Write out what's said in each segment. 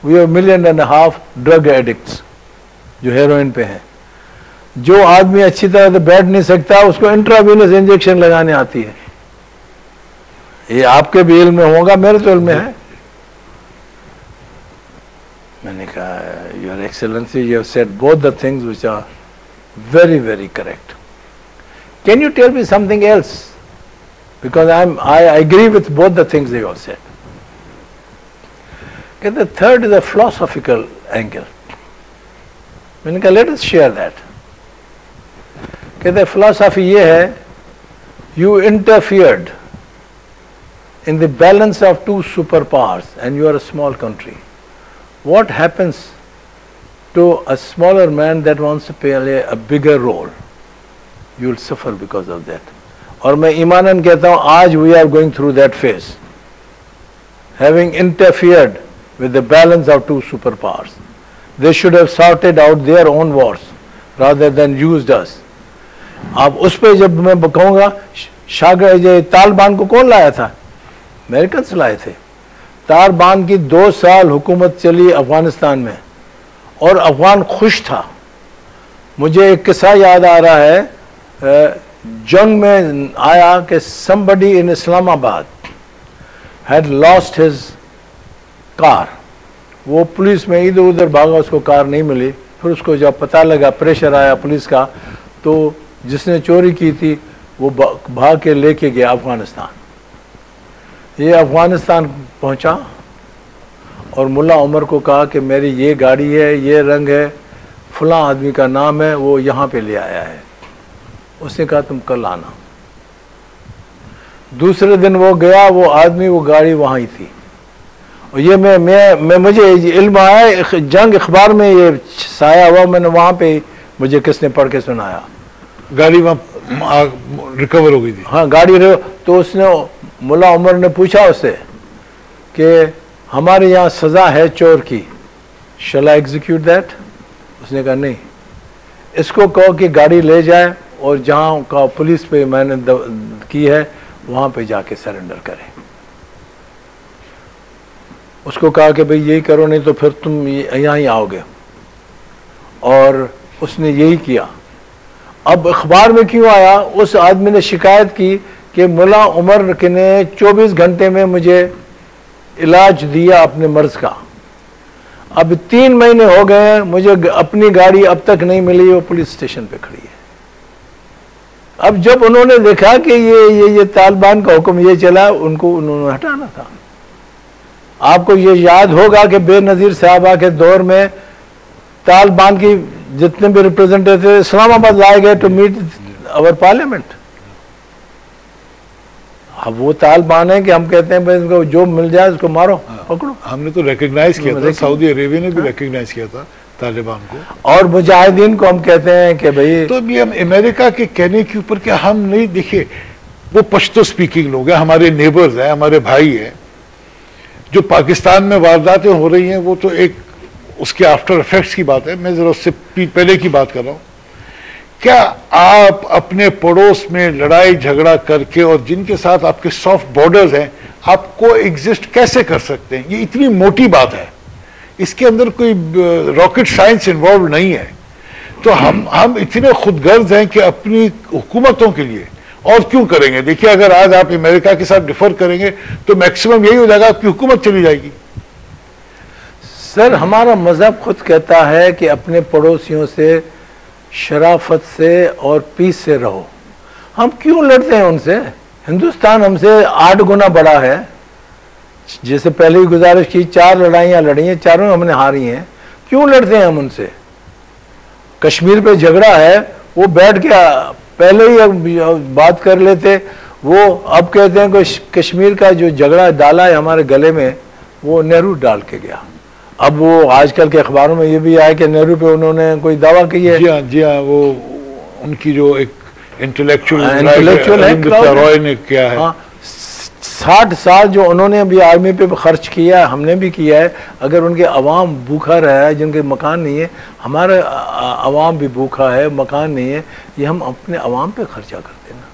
We are 1.5 million drug addicts जो heroin पे हैं। जो आदमी अच्छी तरह से बैठ नहीं सकता उसको इंट्रावेनस इंजेक्शन लगाने आती है। ये आपके भी इल्म में होगा, मेरे तो इल्म में है। मैंने कहा your excellency you have said both the things which are very very correct, can you tell me something else, because I agree with both the things you have said. कहते third is a philosophical angle. मैंने कहा let us share that. कहते philosophy ये है, you interfered in the balance of two superpowers and you are a small country. What happens to a smaller man that wants to play a bigger role? You will suffer because of that. और मैं ईमानन कहता हूँ आज we are going through that phase, having interfered with the balance of two superpowers. They should have sorted out their own wars rather than used us. अब उस पर जब मैं कहूँगा शागर तालिबान को कौन लाया था? अमेरिकन लाए थे। तालिबान की 2 साल हुकूमत चली अफगानिस्तान में और अफगान खुश था। मुझे एक किस्सा याद आ रहा है, जंग में आया कि somebody in Islamabad had lost his car. वो पुलिस में इधर उधर भागा, उसको कार नहीं मिली। फिर उसको जब पता लगा, प्रेशर आया पुलिस का, तो जिसने चोरी की थी वो भाग के लेके गया अफगानिस्तान। ये अफगानिस्तान पहुंचा और मुल्ला उमर को कहा कि मेरी ये गाड़ी है, ये रंग है, फलां आदमी का नाम है, वो यहाँ पे ले आया है। उसने कहा तुम कल आना। दूसरे दिन वो गया, वो आदमी, वो गाड़ी वहाँ ही थी। और ये मैं मुझे इल्म आया, जंग अखबार में ये छाया हुआ, मैंने वहाँ पे मुझे किसने पढ़ के सुनाया। गाड़ी वहाँ रिकवर हो गई थी। हाँ गाड़ी तो उसने, मुल्ला उमर ने पूछा उससे कि हमारे यहाँ सज़ा है चोर की, शैल आई एग्जीक्यूट दैट? उसने कहा नहीं, इसको कहो कि गाड़ी ले जाए और जहाँ का पुलिस पे मैंने की है वहाँ पे जाके सरेंडर करें। उसको कहा कि भाई यही करो, नहीं तो फिर तुम यहाँ ही आओगे। और उसने यही किया। अब अखबार में क्यों आया? उस आदमी ने शिकायत की कि मुल्ला उमर ने 24 घंटे में मुझे इलाज दिया अपने मर्ज का। अब 3 महीने हो गए हैं, मुझे अपनी गाड़ी अब तक नहीं मिली, वो पुलिस स्टेशन पे खड़ी है। अब जब उन्होंने देखा कि ये तालिबान का हुक्म ये चला, उन्होंने हटाना था। आपको ये याद होगा कि बेनजीर साहबा के दौर में तालिबान की जितने भी रिप्रेजेंटेटिव इस्लामाबाद लाए गए टू मीट अवर पार्लियामेंट। अब वो तालिबान है कि हम कहते हैं भाई इनको जो मिल जाए उसको मारो, पकड़ो। हमने तो रिकग्नाइज किया था, सऊदी अरेबिया ने भी रिकग्नाइज किया था तालिबान को, और मुजाहिदीन को हम कहते हैं कि भाई। तो ये हम अमेरिका के कहने के ऊपर क्या हम नहीं, देखिए वो पश्तो स्पीकिंग लोग हैं, हमारे नेबर्स हैं, हमारे भाई हैं। जो पाकिस्तान में वारदातें हो रही हैं वो तो एक उसके आफ्टर इफेक्ट्स की बात है, मैं जरा उससे पहले की बात कर रहा हूँ। क्या आप अपने पड़ोस में लड़ाई झगड़ा करके और जिनके साथ आपके सॉफ्ट बॉर्डर्स हैं आप को एग्जिस्ट कैसे कर सकते हैं? ये इतनी मोटी बात है, इसके अंदर कोई रॉकेट साइंस इन्वॉल्व नहीं है। तो हम इतने खुदगर्ज हैं कि अपनी हुकूमतों के लिए और क्यों करेंगे? देखिए अगर आज आप अमेरिका के साथ डिफर करेंगे तो मैक्सिमम यही हो जाएगा, आपकी हुकूमत चली जाएगी। सर हमारा मजहब खुद कहता है कि अपने पड़ोसियों से शराफत से और पीस से रहो। हम क्यों लड़ते हैं उनसे? हिंदुस्तान हमसे 8 गुना बड़ा है। जैसे पहले ही गुजारिश की, 4 लड़ाइयाँ लड़ी हैं, चारों हमने हारी हैं। क्यों लड़ते हैं हम उनसे? कश्मीर पे झगड़ा है, वो बैठ के पहले ही बात कर लेते। वो अब कहते हैं कि कश्मीर का जो झगड़ा डाला है हमारे गले में, वो नेहरू डाल के गया। अब वो आजकल के अखबारों में ये भी आया कि नेहरू पे उन्होंने कोई दावा की है। जी हाँ, वो उनकी जो एक इंटेलेक्चुअल रॉय ने किया है। हाँ, 60 साल जो उन्होंने अभी आर्मी पे खर्च किया है, हमने भी किया है। अगर उनके अवाम भूखा रहा है, जिनके मकान नहीं है, हमारा अवाम भी भूखा है, मकान नहीं है, ये हम अपने अवाम पे खर्चा करते हैं ना।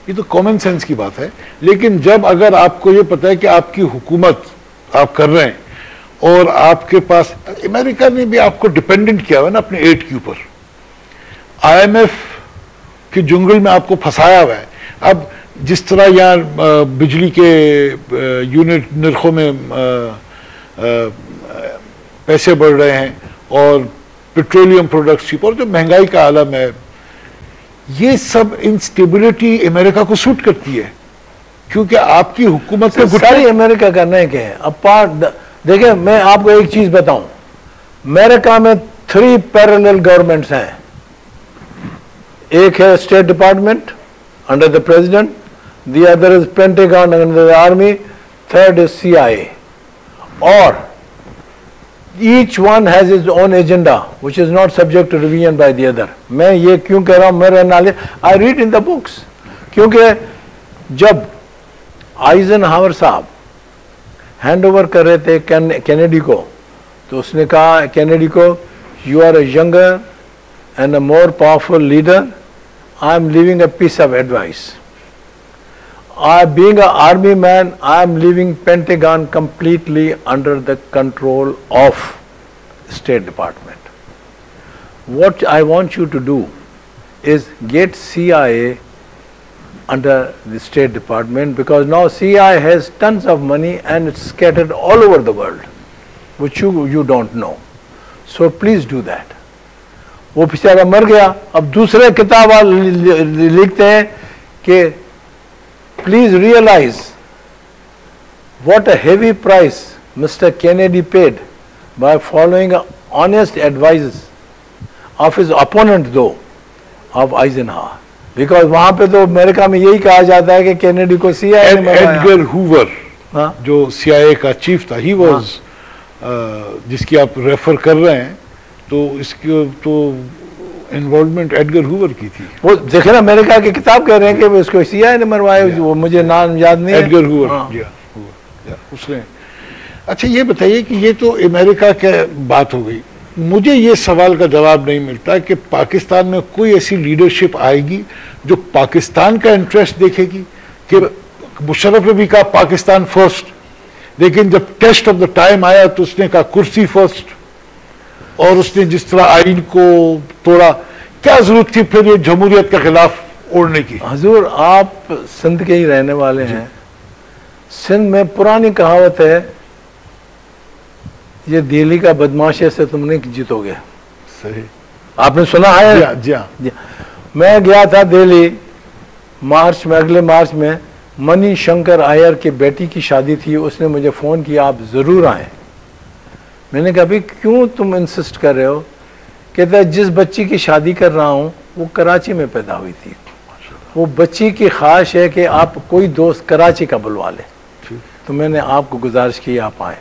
ये तो कॉमन सेंस की बात है। लेकिन जब अगर आपको ये पता है कि आपकी हुकूमत आप कर रहे हैं और आपके पास अमेरिका ने भी आपको डिपेंडेंट किया हुआ है ना अपने एड के ऊपर, IMF के जंगल में आपको फंसाया हुआ है। अब जिस तरह यहाँ बिजली के यूनिट निर्खों में पैसे बढ़ रहे हैं और पेट्रोलियम प्रोडक्ट्स की, और जो महंगाई का आलम है, ये सब इंस्टेबिलिटी अमेरिका को सूट करती है, क्योंकि आपकी हुकूमत में सारी अमेरिका का नहीं कहे। अब पार्ट देखिए, मैं आपको एक चीज बताऊं, अमेरिका में 3 पैरेलल गवर्नमेंट्स हैं। एक है state department under the president, the other is pentagon under the army, third is CIA, और each one has its own agenda which is not subject to revision by the other. मैं ये क्यों कह रहा हूं, मेरे नाले I read in the books, क्योंकि जब आइजनहावर साहब हैंड ओवर कर रहे थे कैनेडी को, तो उसने कहा कैनेडी को, you are a younger and a more powerful leader, I am living a piece of advice, being an army man, I am leaving Pentagon completely under the control of State Department. What I want you to do is get CIA under the State Department, because now CIA has tons of money and it's scattered all over the world, which you don't know. So please do that. वो बेचारा मर गया। अब दूसरे किताब लिखते हैं कि please realize what a heavy price Mr. Kennedy paid by following honest advice of his opponent though, of Eisenhower. Because वहां पे तो अमेरिका में यही कहा जाता है कि कैनेडी को CIA ने मरवाया। एडगर हूवर, जो CIA का चीफ था, ही वाज, जिसकी आप रेफर कर रहे हैं, तो इसकी तो इन्वॉल्वमेंट एडगर हूवर की थी। वो देखे ना, अमेरिका की किताब कह रहे हैं कि उसको CIA ने मरवाया, वो मुझे नाम याद नहीं है। एडगर हूवर, उसने। अच्छा ये बताइए कि ये तो अमेरिका की बात हो गई, मुझे ये सवाल का जवाब नहीं मिलता कि पाकिस्तान में कोई ऐसी लीडरशिप आएगी जो पाकिस्तान का इंटरेस्ट देखेगी। कि मुशर्रफ ने भी कहा पाकिस्तान फर्स्ट, लेकिन जब टेस्ट ऑफ द टाइम आया तो उसने कहा कुर्सी फर्स्ट, और उसने जिस तरह आइन को तोड़ा, क्या जरूरत थी फिर ये जमहूरियत के खिलाफ ओढ़ने की? हजूर, आप सिंध के ही रहने वाले हैं। सिंध में पुरानी कहावत है, ये दिल्ली का बदमाशी से तुम नहीं जीतोगे। सही, आपने सुना है? जी हाँ। मैं गया था दिल्ली मार्च में, अगले मार्च में, मनी शंकर आयर की बेटी की शादी थी। उसने मुझे फोन किया, आप जरूर आए। मैंने कहा भाई क्यों तुम इंसिस्ट कर रहे हो? कहता है जिस बच्ची की शादी कर रहा हूं वो कराची में पैदा हुई थी, वो बच्ची की ख्वाहिश है कि आप कोई दोस्त कराची का बुलवा ले, तो मैंने आपको गुजारिश की आप आए।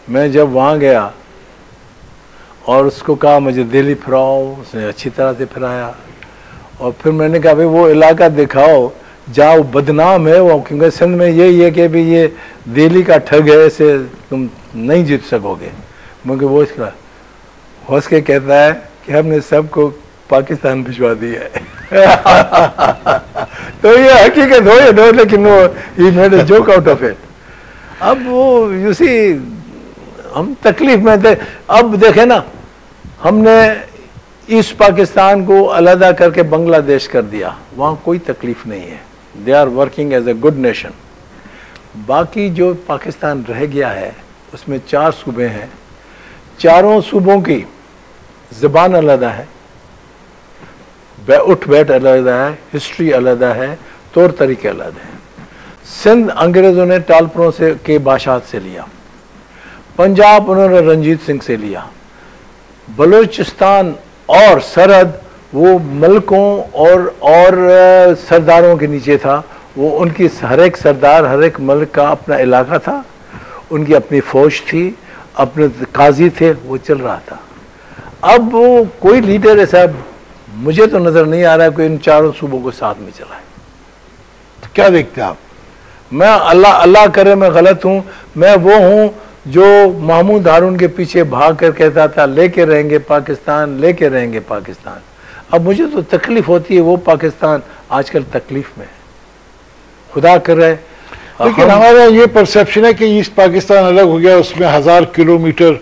मैं जब वहाँ गया और उसको कहा मुझे दिल्ली फिराओ, उसने अच्छी तरह से फिराया, और फिर मैंने कहा भाई वो इलाका दिखाओ जहाँ वो बदनाम है, वो क्योंकि सिंध में यही है कि भाई ये दिल्ली का ठग है, इसे तुम नहीं जीत सकोगे। मुझे वो इसका हंस के कहता है कि हमने सबको पाकिस्तान भिजवा दिया है। तो ये हकीकत हो या नो, लेकिन वो he made a joke out of it. अब वो यू सी हम तकलीफ में थे। अब देखे ना, हमने ईस्ट पाकिस्तान को अलहदा करके बांग्लादेश कर दिया, वहाँ कोई तकलीफ नहीं है, they are working as a good nation. बाकी जो पाकिस्तान रह गया है उसमें 4 सूबे हैं, चारों सूबों की ज़बान अलहदा है, उठ बैठ अलहदा है, हिस्ट्री अलहदा है, तौर तरीके अलहदा है। सिंध अंग्रेज़ों ने टालपुरों से के बादशाह से लिया, पंजाब उन्होंने रंजीत सिंह से लिया, बलूचिस्तान और सरहद वो मलकों और सरदारों के नीचे था। वो उनकी हर एक सरदार, हर एक मलिक का अपना इलाका था, उनकी अपनी फौज थी, अपने काजी थे, वो चल रहा था। अब वो कोई लीडर ऐसा मुझे तो नजर नहीं आ रहा है कोई इन चारों सूबों को साथ में चलाए। तो क्या देखते हैं आप? मैं अल्लाह करे मैं गलत हूं, मैं वो हूं जो महमूद हारून के पीछे भाग कर कहता था लेके रहेंगे पाकिस्तान, लेके रहेंगे पाकिस्तान। अब मुझे तो तकलीफ होती है, वो पाकिस्तान आजकल तकलीफ में है। खुदा कर रहे लेकिन हमारा ये परसेप्शन है कि ईस्ट पाकिस्तान अलग हो गया, उसमें 1000 किलोमीटर